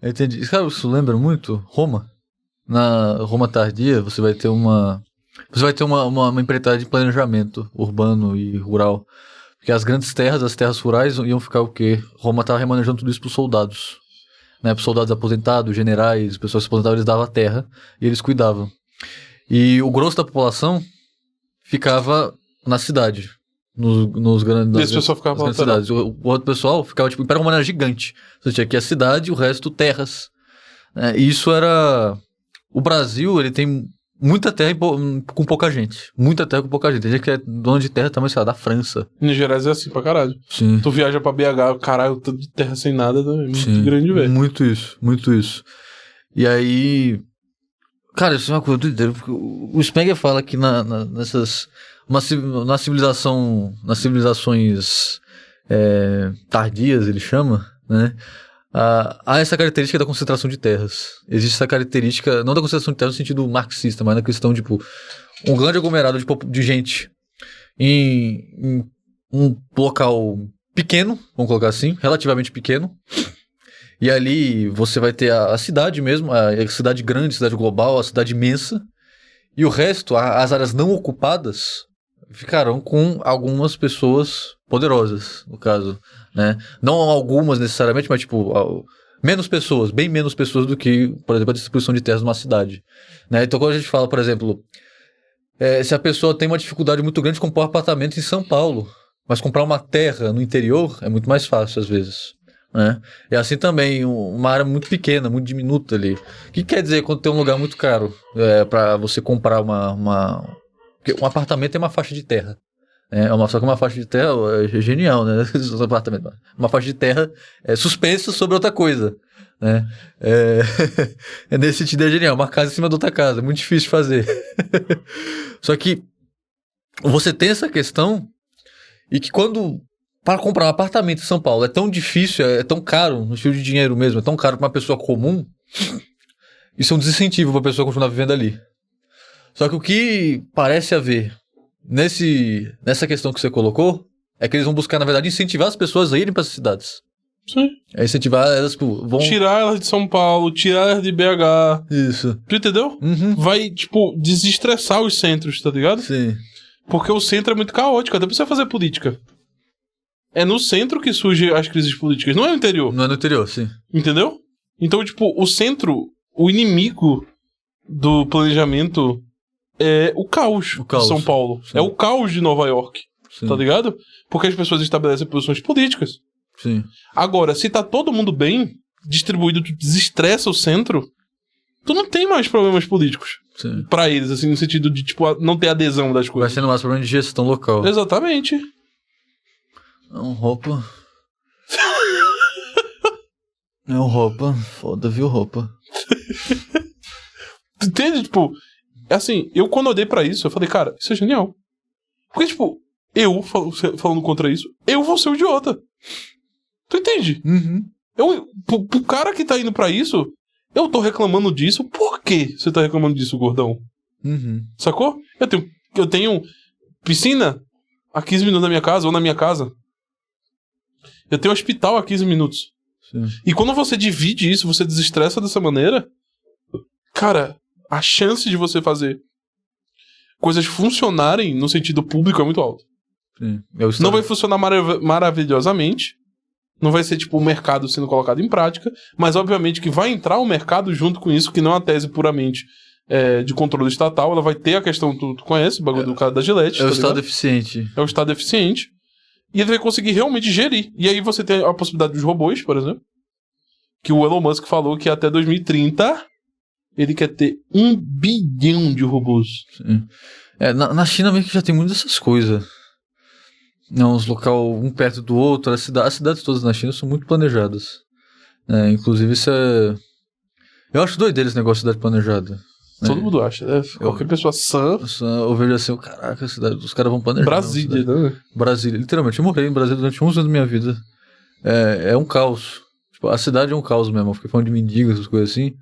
Entendi. Cara, isso lembra muito Roma. Na Roma tardia, você vai ter uma empreitada de planejamento urbano e rural. Porque as grandes terras, as terras rurais, iam ficar o quê? Roma estava remanejando tudo isso para os soldados. Né? Para os soldados aposentados, generais, pessoas que se aposentavam, eles davam a terra e eles cuidavam. E o grosso da população ficava na cidade. Nos grandes. Esse pessoal ficava nas cidades. O outro pessoal ficava tipo Império Romano era gigante. Você tinha aqui a cidade e o resto terras. E isso era. O Brasil, ele tem muita terra com pouca gente. Muita terra com pouca gente. Tem gente que é dono de terra também, sei lá, da França. Minas Gerais é assim pra caralho. Sim. Tu viaja pra BH, caralho, tanto de terra sem nada, é muito grande, velho. Muito isso. E aí. Cara, isso é uma coisa doideira. O Spengler fala que nas civilizações tardias, ele chama, né? Há essa característica da concentração de terras. Existe essa característica, não da concentração de terras no sentido marxista, mas na questão, tipo, um grande aglomerado de gente em um local pequeno, vamos colocar assim, relativamente pequeno. E ali você vai ter a cidade mesmo, a cidade grande, a cidade global, a cidade imensa. E o resto, as áreas não ocupadas, ficarão com algumas pessoas poderosas, no caso, né? Não algumas necessariamente, mas tipo, menos pessoas, bem menos pessoas do que, por exemplo, a distribuição de terras numa cidade, né? Então quando a gente fala, por exemplo, se a pessoa tem uma dificuldade muito grande de comprar um apartamento em São Paulo, mas comprar uma terra no interior é muito mais fácil às vezes, né? E assim também, uma área muito pequena, muito diminuta ali. O que quer dizer quando tem um lugar muito caro para você comprar porque um apartamento é uma faixa de terra. Só que uma faixa de terra é genial, né? Apartamento. Uma faixa de terra suspensa sobre outra coisa, né? Nesse sentido é genial. Uma casa em cima de outra casa. É muito difícil de fazer. Só que você tem essa questão e que para comprar um apartamento em São Paulo é tão difícil, é tão caro, no estilo de dinheiro mesmo, é tão caro para uma pessoa comum, isso é um desincentivo para a pessoa continuar vivendo ali. Só que o que parece haver nessa questão que você colocou é que eles vão buscar, na verdade, incentivar as pessoas a irem para essas cidades. Sim. Incentivar elas, tipo, vão... Tirar elas de São Paulo, tirar elas de BH. Isso. Tu entendeu? Uhum. Vai, tipo, desestressar os centros, tá ligado? Sim. Porque o centro é muito caótico, até pra você fazer política. É no centro que surgem as crises políticas, não é no interior. Não é no interior, sim. Entendeu? Então, tipo, o centro, o inimigo do planejamento é o caos de São Paulo. Sim. É o caos de Nova York. Sim. Tá ligado? Porque as pessoas estabelecem posições políticas. Sim. Agora, se tá todo mundo bem distribuído, tu desestressa o centro, tu não tem mais problemas políticos. Sim. Pra eles, assim, no sentido de, tipo, não ter adesão das coisas. Vai sendo mais problema de gestão local. Exatamente. Roupa. Roupa. Foda, viu, roupa. Entende? Tipo, assim, eu quando olhei pra isso, eu falei, cara, isso é genial. Porque, tipo, eu, falando contra isso, eu vou ser o idiota. Tu entende? Uhum. Pro cara que tá indo pra isso, eu tô reclamando disso. Por que você tá reclamando disso, gordão? Uhum. Sacou? Eu tenho piscina a 15 minutos da minha casa, ou na minha casa. Eu tenho hospital a 15 minutos. Sim. E quando você divide isso, você desestressa dessa maneira, cara, a chance de você fazer coisas funcionarem no sentido público é muito alta. Sim. Não vai funcionar maravilhosamente. Não vai ser tipo o mercado sendo colocado em prática. Mas obviamente que vai entrar o mercado junto com isso, que não é uma tese puramente de controle estatal. Ela vai ter a questão, tu conhece o bagulho do cara da Gillette. É o Estado eficiente. É o Estado eficiente. E ele vai conseguir realmente gerir. E aí você tem a possibilidade dos robôs, por exemplo. Que o Elon Musk falou que até 2030 ele quer ter 1 bilhão de robôs. Sim. Na China meio que já tem muitas dessas coisas. Uns local um perto do outro. As cidades todas na China são muito planejadas. Inclusive isso é... Eu acho doideiro esse negócio de cidade planejada. Todo mundo acha, né? Qualquer pessoa sã. Eu vejo assim, caraca, os caras vão planejar. Brasília, né? Brasília, literalmente. Eu morei em Brasília durante 11 anos da minha vida. É um caos. Tipo, a cidade é um caos mesmo. Eu fiquei falando de mendigos, essas coisas assim.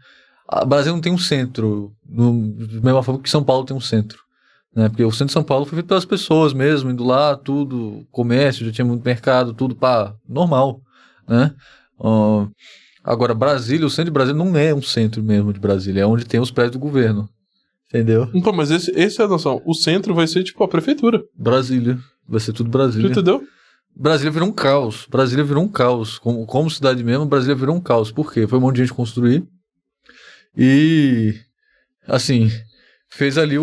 A Brasília não tem um centro. Da mesma forma que São Paulo tem um centro. Né? Porque o centro de São Paulo foi feito pelas pessoas mesmo, indo lá, tudo, comércio, já tinha muito mercado, tudo, normal. Né? Agora, Brasília, o centro de Brasília não é um centro mesmo de Brasília, é onde tem os prédios do governo. Entendeu? Então, mas essa é a noção. O centro vai ser, tipo, a prefeitura. Brasília. Vai ser tudo Tu Brasília. entendeu? Brasília virou um caos. Brasília virou um caos. Como cidade mesmo, Brasília virou um caos. Por quê? Foi um monte de gente construir. E, assim, fez ali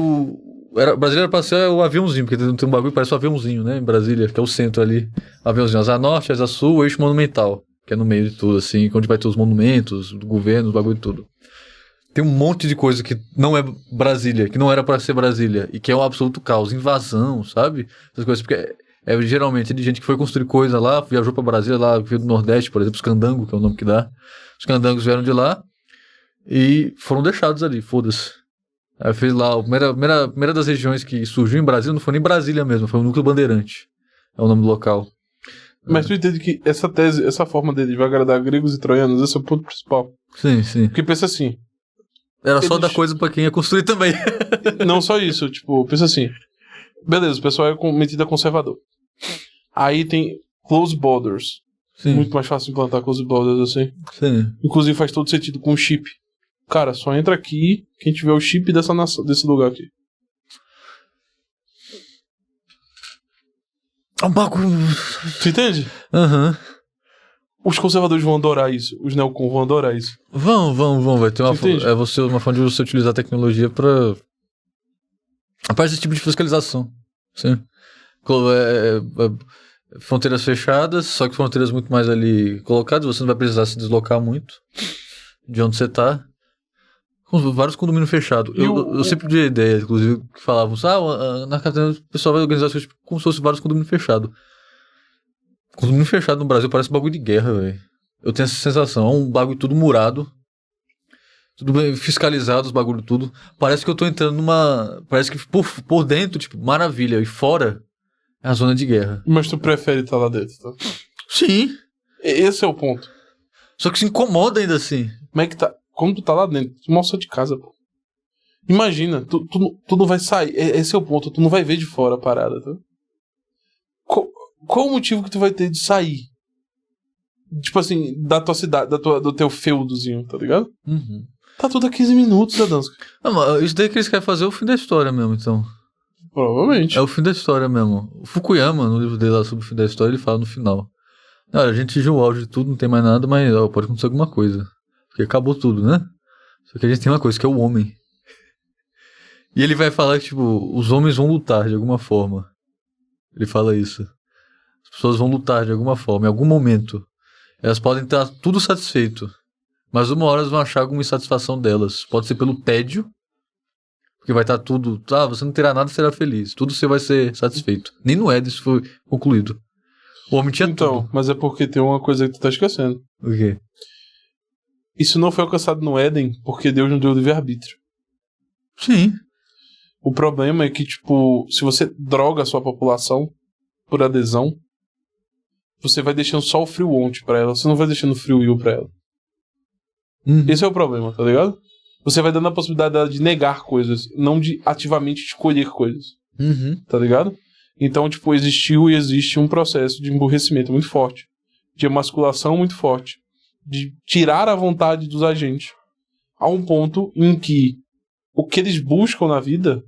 Brasília era pra ser o aviãozinho, porque tem um bagulho que parece um aviãozinho, né? Em Brasília, que é o centro ali. Aviãozinho, Asa Norte, Asa Sul, o eixo monumental, que é no meio de tudo, assim, onde vai ter os monumentos, do governo, os bagulho de tudo. Tem um monte de coisa que não é Brasília, que não era pra ser Brasília, e que é um absoluto caos, invasão, sabe? Essas coisas, porque geralmente de gente que foi construir coisa lá, viajou pra Brasília, lá veio do Nordeste, por exemplo, os Candango, que é o nome que dá. Os Candangos vieram de lá e foram deixados ali, foda-se. Aí fez lá, a primeira das regiões que surgiu em Brasília não foi nem Brasília mesmo, foi o Núcleo Bandeirante, é o nome do local. Mas tu entende que essa tese, essa forma dele vai agradar gregos e troianos, esse é o ponto principal. Sim, sim. Porque pensa assim... Era só dar coisa pra quem ia construir também. Não só isso, tipo, pensa assim. Beleza, o pessoal é metido a conservador. Aí tem close borders. Sim. Muito mais fácil implantar close borders assim. Sim. Inclusive faz todo sentido com o chip. Cara, só entra aqui quem tiver o chip desse lugar aqui. É um bagulho. Tu entende? Aham. Os conservadores vão adorar isso. Os neocon vão adorar isso. Vão. Vai ter uma forma de você utilizar a tecnologia pra esse tipo de fiscalização. Sim. Fronteiras fechadas, só que fronteiras muito mais ali colocadas, você não vai precisar se deslocar muito de onde você tá. Com vários condomínios fechados. Eu sempre tive ideia, inclusive, que falavam, na cadeia o pessoal vai organizar as coisas como se fosse vários condomínios fechados. Condomínio fechado no Brasil parece um bagulho de guerra, velho. Eu tenho essa sensação, é um bagulho tudo murado, tudo bem fiscalizado, os bagulho tudo. Parece que eu tô entrando parece que por dentro, tipo, maravilha, e fora é a zona de guerra. Mas tu prefere estar lá dentro, tá? Sim. Esse é o ponto. Só que se incomoda ainda assim. Como é que tá? Como tu tá lá dentro? Tu mal sai de casa, pô. Imagina, tu não vai sair. Esse é o ponto, tu não vai ver de fora a parada, tá? Qual o motivo que tu vai ter de sair? Tipo assim, da tua cidade, do teu feudozinho, tá ligado? Uhum. Tá tudo a 15 minutos da dança. Não, mas isso daí que eles querem fazer é o fim da história mesmo, então. Provavelmente. É o fim da história mesmo. O Fukuyama, no livro dele lá sobre o fim da história, ele fala no final. Olha, a gente atingiu o auge de tudo, não tem mais nada, mas pode acontecer alguma coisa. Porque acabou tudo, né? Só que a gente tem uma coisa, que é o homem. E ele vai falar que, tipo, os homens vão lutar de alguma forma. Ele fala isso. As pessoas vão lutar de alguma forma, em algum momento. Elas podem estar tudo satisfeito, mas uma hora elas vão achar alguma insatisfação delas. Pode ser pelo tédio, porque vai estar tudo... você não terá nada e será feliz. Tudo você vai ser satisfeito. Nem no Éden isso foi concluído. O homem tinha tudo. Mas é porque tem uma coisa que tu tá esquecendo. O quê? Isso não foi alcançado no Éden porque Deus não deu livre-arbítrio. Sim. O problema é que, tipo, se você droga a sua população por adesão, você vai deixando só o free want pra ela, você não vai deixando o free will pra ela. Esse é o problema, tá ligado? Você vai dando a possibilidade dela de negar coisas, não de ativamente escolher coisas. Tá ligado? Então, tipo, existiu e existe um processo de emburrecimento muito forte, de emasculação muito forte, de tirar a vontade dos agentes, a um ponto em que o que eles buscam na vida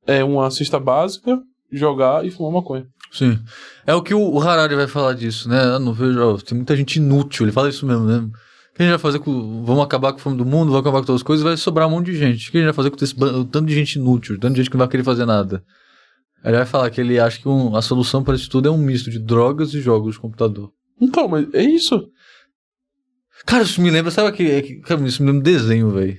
é uma cesta básica, jogar e fumar maconha. Sim. É o que o Harari vai falar disso, né? Eu não vejo, tem muita gente inútil, ele fala isso mesmo, né? O que a gente vai fazer com... Vamos acabar com a fome do mundo, vamos acabar com todas as coisas, vai sobrar um monte de gente. O que a gente vai fazer com esse tanto de gente inútil, tanto de gente que não vai querer fazer nada? Aí ele vai falar que ele acha que a solução para isso tudo é um misto de drogas e jogos de computador. Então, mas é isso. Cara, isso me lembra, sabe cara, isso me lembra de desenho, velho.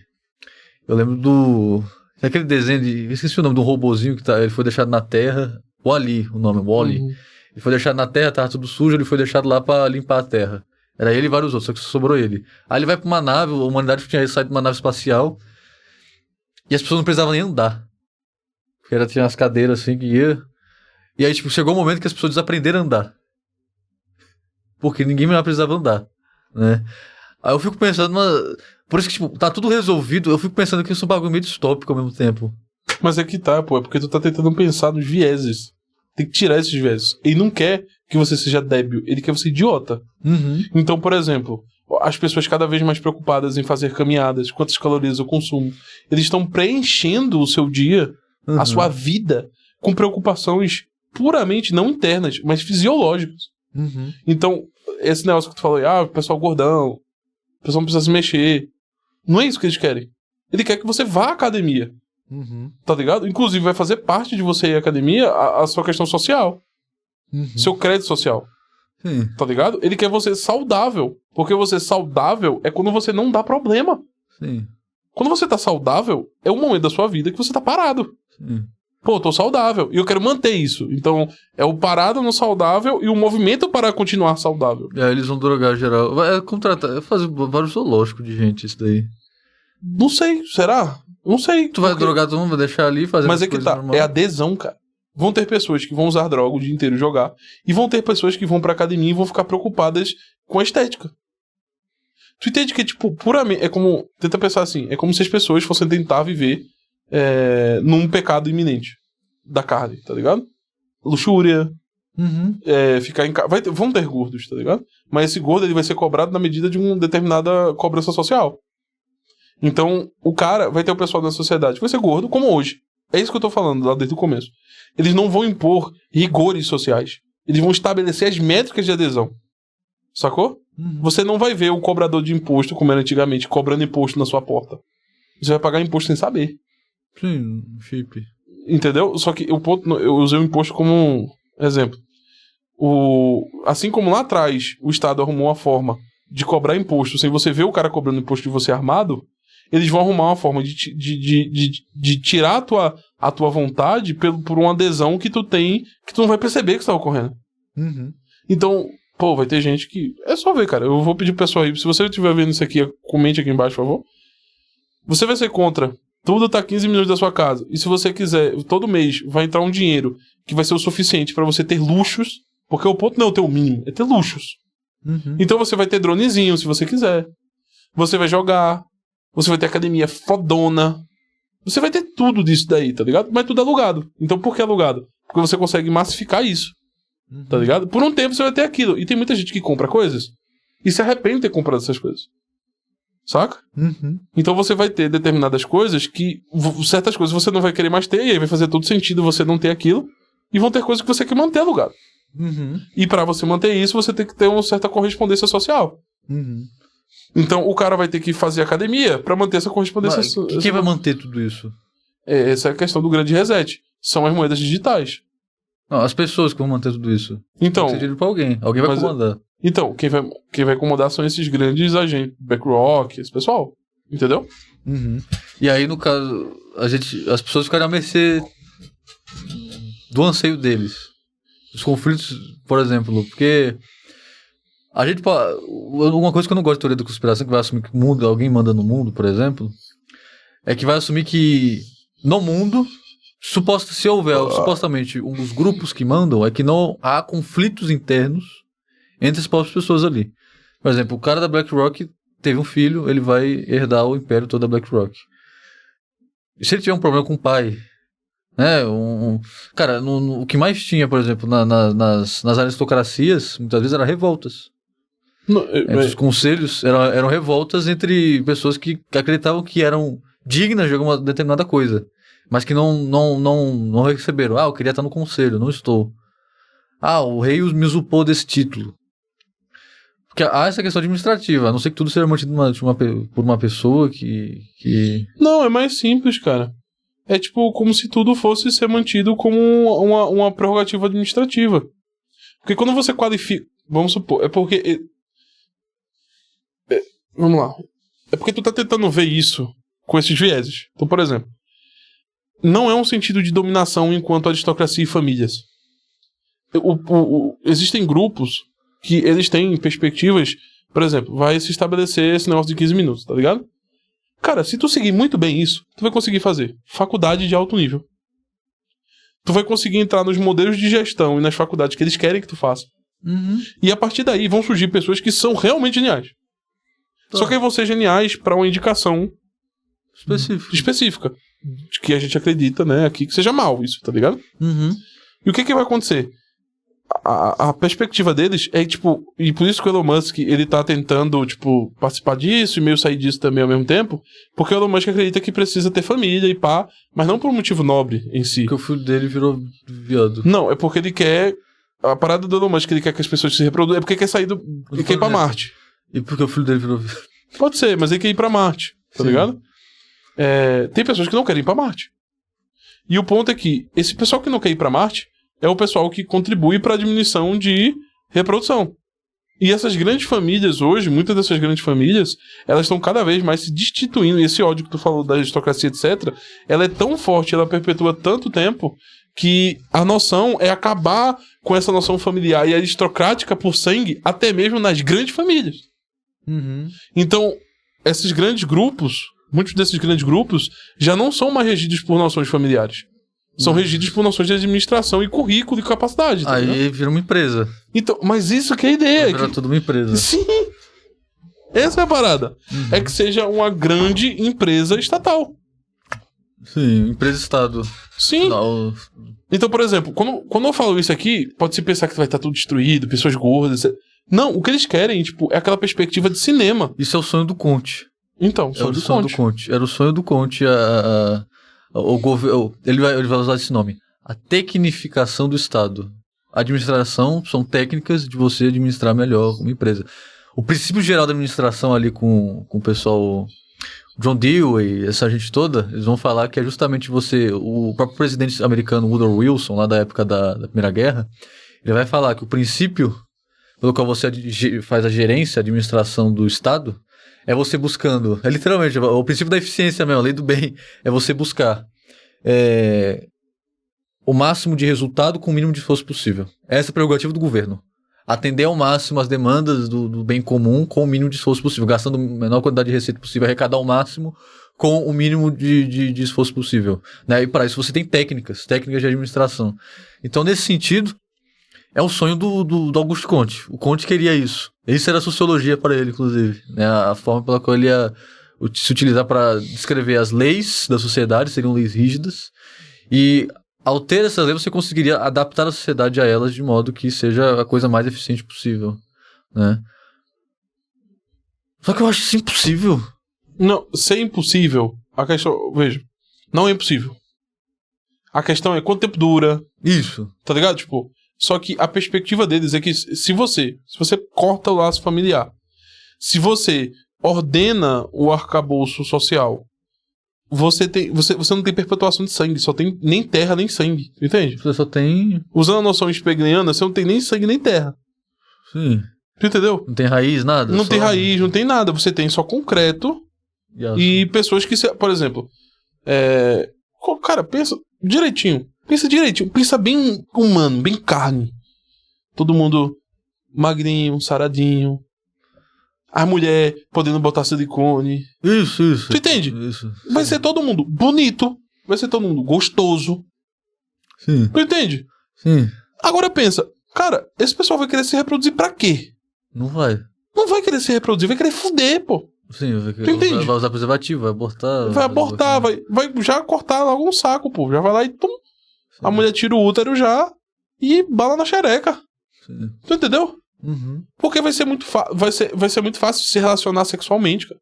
Eu lembro daquele desenho eu esqueci o nome do robozinho que ele foi deixado na Terra. Wall-E, o nome, Wall-E. Ele foi deixado na Terra, tava tudo sujo, ele foi deixado lá pra limpar a Terra. Era ele e vários outros, só que sobrou ele. Aí ele vai pra uma nave, a humanidade tinha saído de uma nave espacial, e as pessoas não precisavam nem andar. Porque tinha as cadeiras assim que ia. E aí, tipo, chegou o momento que as pessoas desaprenderam a andar. Porque ninguém mais precisava andar, né? Aí eu fico pensando, por isso que, tipo, tá tudo resolvido, eu fico pensando que isso é um bagulho meio distópico ao mesmo tempo. Mas é que tá, pô, é porque tu tá tentando pensar nos vieses. Tem que tirar esses vieses. Ele não quer que você seja débil, ele quer você idiota. Então, por exemplo, as pessoas cada vez mais preocupadas em fazer caminhadas, quantas calorias eu consumo. Eles estão preenchendo o seu dia, a sua vida, com preocupações puramente não internas, mas fisiológicas. Então, esse negócio que tu falou, o pessoal gordão, o pessoal não precisa se mexer. Não é isso que eles querem. Ele quer que você vá à academia. Tá ligado? Inclusive, vai fazer parte de você ir à academia a sua questão social. Seu crédito social. Sim. Tá ligado? Ele quer você saudável. Porque você saudável é quando você não dá problema. Sim. Quando você tá saudável, é um momento da sua vida que você tá parado. Sim. Pô, eu tô saudável. E eu quero manter isso. Então, é o parado no saudável e o movimento para continuar saudável. E aí eles vão drogar geral. É contratar, é fazer vários zoológicos de gente isso daí. Não sei, será? Não sei. Tu vai drogar todo mundo, vai deixar ali fazer. Mas é que tá, é adesão, cara. Vão ter pessoas que vão usar droga o dia inteiro e jogar. E vão ter pessoas que vão pra academia e vão ficar preocupadas com a estética. Tu entende que, tipo, puramente... É como... Tenta pensar assim. É como se as pessoas fossem tentar viver num pecado iminente da carne, tá ligado? Luxúria. Ficar em casa... Vão ter gordos, tá ligado? Mas esse gordo ele vai ser cobrado na medida de uma determinada cobrança social. Então, o cara vai ter o pessoal da sociedade que vai ser gordo, como hoje. É isso que eu tô falando lá desde o começo. Eles não vão impor rigores sociais. Eles vão estabelecer as métricas de adesão. Sacou? Você não vai ver o cobrador de imposto, como era antigamente, cobrando imposto na sua porta. Você vai pagar imposto sem saber. Sim, chip. Entendeu? Só que eu usei o imposto como um exemplo. Assim como lá atrás o Estado arrumou uma forma de cobrar imposto sem você ver o cara cobrando imposto de você armado, eles vão arrumar uma forma de tirar a tua vontade por uma adesão que tu tem, que tu não vai perceber que está ocorrendo. Então, pô, vai ter gente que... É só ver, cara. Eu vou pedir pro pessoal aí, se você estiver vendo isso aqui, comente aqui embaixo, por favor. Você vai ser contra. Tudo tá 15 minutos da sua casa. E se você quiser, todo mês vai entrar um dinheiro que vai ser o suficiente pra você ter luxos, porque o ponto não é ter o mínimo, é ter luxos. Então você vai ter dronezinho, se você quiser. Você vai jogar. Você vai ter academia fodona. Você vai ter tudo disso daí, tá ligado? Mas tudo alugado. Então por que alugado? Porque você consegue massificar isso. Tá ligado? Por um tempo você vai ter aquilo. E tem muita gente que compra coisas e se arrepende de ter comprado essas coisas. Saca? Então você vai ter determinadas coisas que... Certas coisas você não vai querer mais ter. E aí vai fazer todo sentido você não ter aquilo. E vão ter coisas que você quer manter alugado. E pra você manter isso, você tem que ter uma certa correspondência social. Então o cara vai ter que fazer academia pra manter essa correspondência social. Quem vai manter tudo isso? Essa é a questão do grande reset. São as moedas digitais. Não, as pessoas que vão manter tudo isso. Então, tem que ser pra alguém. Alguém vai comandar. Então, quem vai comandar são esses grandes agentes. BlackRock, esse pessoal. Entendeu? E aí, no caso, as pessoas ficarem à mercê do anseio deles. Os conflitos, por exemplo. Porque a gente pode... Uma coisa que eu não gosto de teoria da conspiração, que vai assumir que alguém manda no mundo, por exemplo, é que vai assumir que no mundo... Se houver supostamente uns grupos que mandam, é que não há conflitos internos entre as próprias pessoas ali. Por exemplo, o cara da BlackRock teve um filho, ele vai herdar o império todo da BlackRock. E se ele tiver um problema com o pai, né? Cara, o que mais tinha, por exemplo, nas aristocracias, muitas vezes eram revoltas. Entre os conselhos, eram revoltas entre pessoas que acreditavam que eram dignas de alguma determinada coisa. Mas que não receberam. Eu queria estar no conselho, não estou. O rei me usurpou desse título. Porque há essa questão administrativa, a não ser que tudo seja mantido por uma pessoa que... Não, é mais simples, cara. É tipo como se tudo fosse ser mantido como uma prerrogativa administrativa. Porque quando você qualifica... Vamos supor, é porque... vamos lá. É porque tu tá tentando ver isso com esses vieses. Então, por exemplo, não é um sentido de dominação enquanto aristocracia e famílias. Existem grupos que eles têm perspectivas, por exemplo, vai se estabelecer esse negócio de 15 minutos, tá ligado? Cara, se tu seguir muito bem isso, tu vai conseguir fazer faculdade de alto nível. Tu vai conseguir entrar nos modelos de gestão e nas faculdades que eles querem que tu faça. E a partir daí vão surgir pessoas que são realmente geniais. Só que aí vão ser geniais para uma indicação específica. Que a gente acredita, né, aqui que seja mal isso, tá ligado? E o que vai acontecer? a perspectiva deles é, tipo, e por isso que o Elon Musk, ele tá tentando, tipo, participar disso e meio sair disso também ao mesmo tempo, porque o Elon Musk acredita que precisa ter família e pá, mas não por um motivo nobre em si. Porque o filho dele virou viado. Não, é porque ele quer, a parada do Elon Musk, ele quer que as pessoas se reproduzam, é porque ele quer sair ele quer ir pra Marte. E porque o filho dele virou viado. Pode ser, mas ele quer ir pra Marte, tá Sim. ligado? Tem pessoas que não querem ir pra Marte. E o ponto é que esse pessoal que não quer ir pra Marte é o pessoal que contribui para a diminuição de reprodução. E essas grandes famílias hoje, muitas dessas grandes famílias, elas estão cada vez mais se destituindo. E esse ódio que tu falou da aristocracia, etc., ela é tão forte, ela perpetua tanto tempo, que a noção é acabar com essa noção familiar e aristocrática por sangue, até mesmo nas grandes famílias. Uhum. Então, esses grandes grupos, muitos desses grandes grupos, já não são mais regidos por noções familiares. São regidos por noções de administração e currículo e capacidade. Tá Aí ligado? vira uma empresa. Então, mas isso que é a ideia. Vira tudo uma empresa. Sim. Essa é a parada. É que seja uma grande empresa estatal. Sim, empresa-estado. Sim. Não. Então, por exemplo, quando eu falo isso aqui, pode-se pensar que vai estar tudo destruído, pessoas gordas, etc. Não, o que eles querem, tipo, é aquela perspectiva de cinema. Isso é o sonho do Conte. Então, Era o sonho do Conte. Era o sonho do Conte. O governo, ele vai usar esse nome. A tecnificação do Estado. A administração são técnicas de você administrar melhor uma empresa. O princípio geral da administração ali com o pessoal, John Dewey, essa gente toda, eles vão falar que é justamente você, o próprio presidente americano Woodrow Wilson, lá da época da Primeira Guerra, ele vai falar que o princípio pelo qual você faz a gerência, a administração do Estado, é você buscando, é literalmente, o princípio da eficiência mesmo, a lei do bem, é você buscar o máximo de resultado com o mínimo de esforço possível. Essa é a prerrogativa do governo. Atender ao máximo as demandas do bem comum com o mínimo de esforço possível, gastando a menor quantidade de receita possível, arrecadar ao máximo com o mínimo de esforço possível. Né? E para isso você tem técnicas de administração. Então, nesse sentido, é o sonho do Augusto Comte. O Comte queria isso. Isso era a sociologia para ele, inclusive. Né? A forma pela qual ele ia se utilizar para descrever as leis da sociedade, seriam leis rígidas. E ao ter essas leis, você conseguiria adaptar a sociedade a elas de modo que seja a coisa mais eficiente possível. Né? Só que eu acho isso impossível. Não, ser impossível, a questão, veja, não é impossível. A questão é quanto tempo dura. Isso. Tá ligado? Tipo, só que a perspectiva deles é que se você corta o laço familiar, se você ordena o arcabouço social, você não tem perpetuação de sangue, só tem nem terra nem sangue, entende? Você só tem... Usando a noção spengleiana, você não tem nem sangue nem terra. Sim. Tu entendeu? Não tem raiz, nada? Não tem raiz, não tem nada. Você tem só concreto e pessoas que, por exemplo, cara, pensa direitinho. Pensa bem humano, bem carne. Todo mundo magrinho, saradinho. A mulher podendo botar silicone. Isso. Tu entende? Isso. Vai ser todo mundo bonito. Vai ser todo mundo gostoso. Sim. Tu entende? Sim. Agora pensa, cara, esse pessoal vai querer se reproduzir pra quê? Não vai. Não vai querer se reproduzir, vai querer fuder, pô. Sim, vai usar preservativo, vai abortar. Vai abortar, vai já cortar logo um saco, pô. Já vai lá e tum. A mulher tira o útero já e bala na xereca. Sim. Tu entendeu? Uhum. Porque vai ser muito fácil se relacionar sexualmente, cara.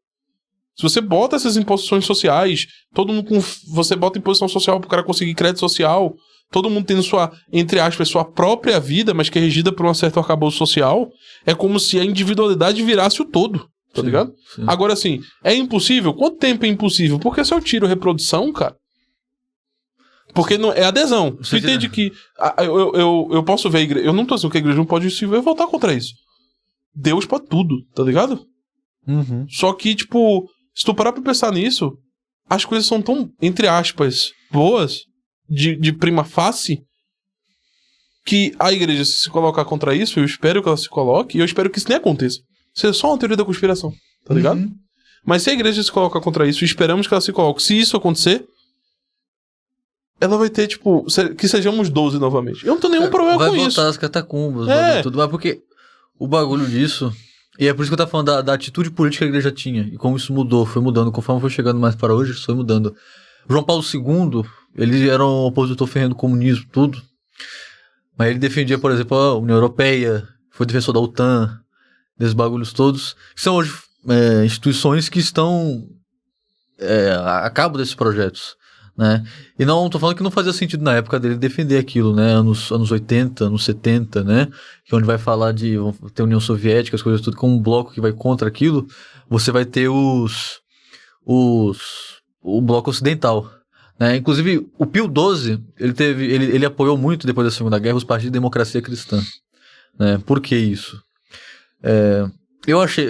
Se você bota essas imposições sociais, todo mundo você bota imposição social pro cara conseguir crédito social, todo mundo tendo sua, entre aspas, sua própria vida, mas que é regida por um certo arcabouço social, é como se a individualidade virasse o todo, tá ligado? Sim. Agora, assim, é impossível? Quanto tempo é impossível? Porque se eu tiro reprodução, cara, porque não, é adesão. Você entende que eu posso ver a igreja, eu não tô dizendo que a igreja não pode se voltar contra isso. Deus pode tudo, tá ligado? Uhum. Só que, tipo, se tu parar pra pensar nisso, as coisas são tão, entre aspas, boas, de prima face, que a igreja se colocar contra isso, eu espero que ela se coloque, e eu espero que isso nem aconteça. Isso é só uma teoria da conspiração, tá ligado? Uhum. Mas se a igreja se colocar contra isso, e esperamos que ela se coloque, se isso acontecer, ela vai ter, tipo, que sejamos 12 novamente. Eu não tenho nenhum problema com isso. Vai voltar as catacumbas, vai tudo, mas porque o bagulho disso... E é por isso que eu tava falando da atitude política que a igreja tinha. E como isso mudou, foi mudando. Conforme foi chegando mais para hoje, isso foi mudando. João Paulo II, ele era um opositor ferrenho do comunismo, tudo. Mas ele defendia, por exemplo, a União Europeia, foi defensor da OTAN, desses bagulhos todos, que são hoje instituições que estão a cabo desses projetos, né? E não tô falando que não fazia sentido na época dele defender aquilo, né? Anos 80, anos 70, né? Que é onde vai falar de ter União Soviética, as coisas tudo, com um bloco que vai contra aquilo, você vai ter o bloco ocidental, né? Inclusive, o Pio XII, ele apoiou muito, depois da Segunda Guerra, os partidos de democracia cristã, né? Por que isso? Eu acho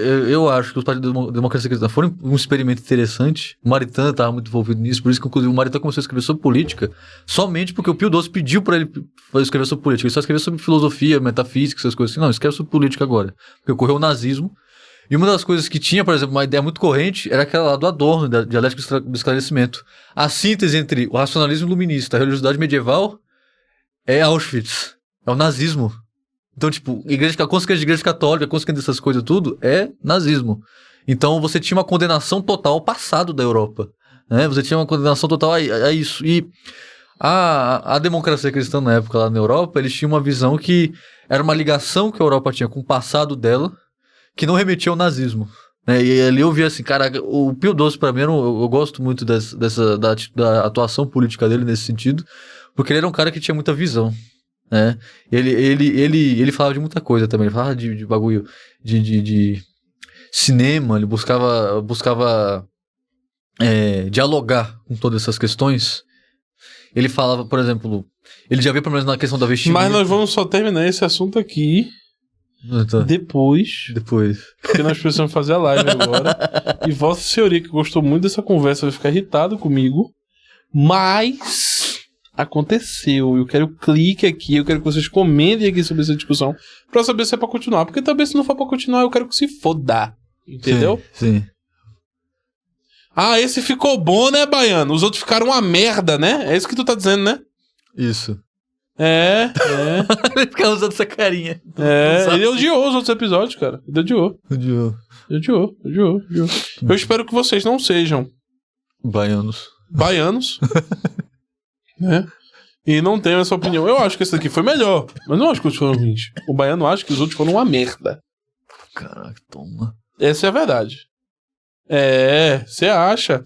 que os partidos de democracia cristã foram um experimento interessante. O Maritain estava muito envolvido nisso, por isso que, inclusive, o Maritain começou a escrever sobre política, somente porque o Pio XII pediu para ele escrever sobre política. Ele só escrevia sobre filosofia, metafísica, essas coisas assim. Não, escreve sobre política agora. Porque ocorreu o nazismo. E uma das coisas que tinha, por exemplo, uma ideia muito corrente, era aquela lá do Adorno, da dialética do esclarecimento. A síntese entre o racionalismo iluminista e a religiosidade medieval é Auschwitz. É o nazismo. Então, tipo, consequência de igreja católica, consequência dessas coisas tudo, é nazismo. Então, você tinha uma condenação total ao passado da Europa, né? Você tinha uma condenação total a isso. E a democracia cristã, na época, lá na Europa, eles tinham uma visão que era uma ligação que a Europa tinha com o passado dela, que não remetia ao nazismo, né? E ali eu vi assim, cara, o Pio XII, pra mim, eu gosto muito da atuação política dele nesse sentido, porque ele era um cara que tinha muita visão, né? Ele falava de muita coisa também, ele falava de bagulho de cinema, ele buscava dialogar com todas essas questões. Ele falava, por exemplo, ele já veio pelo menos na questão da vestimenta. Mas nós vamos só terminar esse assunto aqui depois. Porque nós precisamos fazer a live agora. E Vossa Senhoria, que gostou muito dessa conversa, vai ficar irritado comigo. Mas aconteceu. Eu quero clique aqui, eu quero que vocês comentem aqui sobre essa discussão pra saber se é pra continuar. Porque também se não for pra continuar, eu quero que se foda. Entendeu? Sim. Ah, esse ficou bom, né, Baiano? Os outros ficaram uma merda, né? É isso que tu tá dizendo, né? Isso. Ele ficava usando essa carinha. Ele odiou os outros episódios, cara. Ele odiou. Eu espero que vocês não sejam baianos, né? E não tenham essa opinião. Eu acho que esse daqui foi melhor, mas não acho que os outros foram ruins. O Baiano acha que os outros foram uma merda. Caraca, toma. Essa é a verdade. Você acha.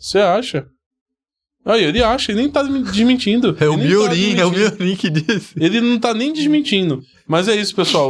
Aí, ele acha, ele nem tá desmentindo. É o Miorim que disse. Ele não tá nem desmentindo. Mas é isso, pessoal.